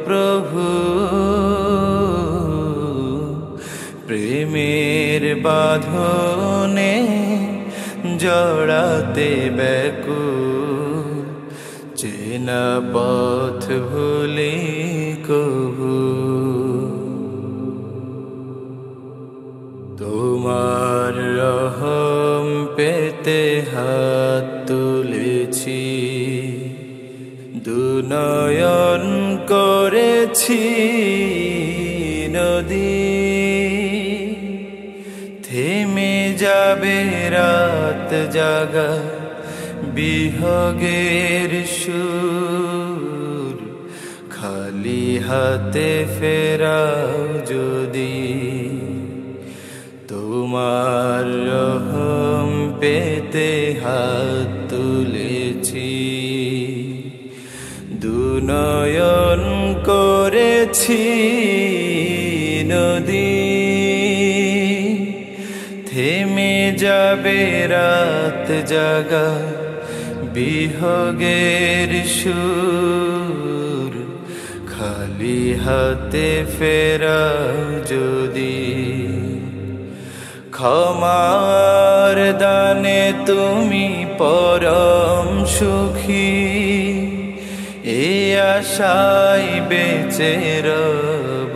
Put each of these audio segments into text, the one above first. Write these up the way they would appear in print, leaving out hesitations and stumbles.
প্রভু প্রেমের বাঁধনে জড়াতে ব্যাকুল চেনা পথ ভুলি কভু তোমার রহম পেতে হাত তুলেছি দুনয়ন করেছি নদী থেমে যাবে রাত জাগা বিহগের সুর খালি হাতে ফেরাও যদি তোমার রহম পেতে হাত তুলেছি দুনয়ন করেছি নদী থেমে যাবে রাত জাগা বিহগের সুর খালি হাতে ফেরাও যদি ক্ষমার দানে তুমি পরম সুখী এ আশায় বেঁচে রব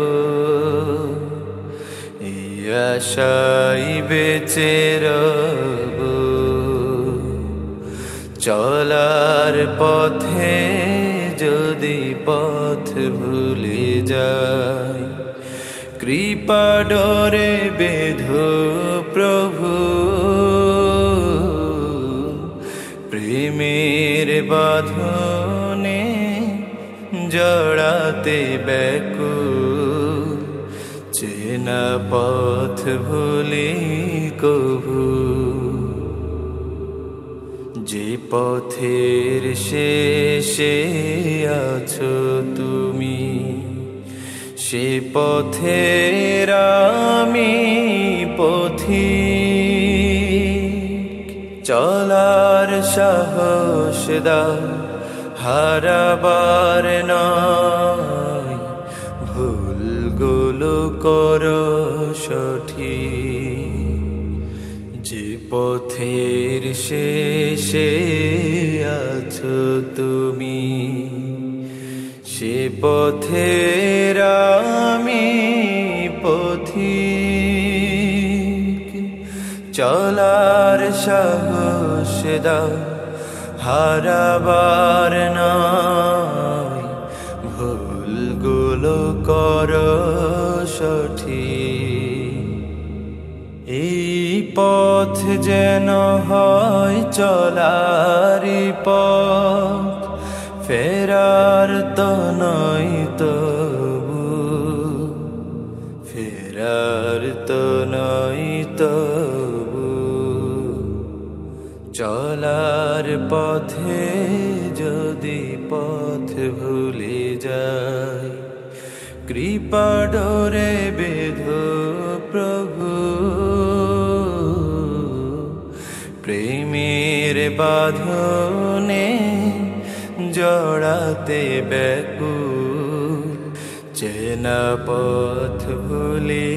এ আশায় বেঁচে রব চলার পথে যদি পথ ভুলে যায় কৃপা ডোরে বেঁধো প্রভু প্রেমের বাঁধনে জড়াতে ব্যাকুল চেনা পথ ভুলি কভু যে পথের শেষে আছো তুমি সে পথের আমি পথিক চলার সাহস দাও হারাবার নয় ভুলগুলো করো সঠিক যে পথের শেষে আছো তুমি সে পথের আমি পথিক চলার সাহস দাও হারাবার নয় ভুলগুলো করো সঠিক এই পথ যেন হয় চলারি পথ ফেরার তো নয় তবু ফেরার তো নয় তবু চলার পথে যদি পথ ভুলে যায় কৃপা ডোরে বেঁধো প্রভু প্রেমের বাঁধনে জড়াতে ব্যাকুল চেনা পথ ভুলে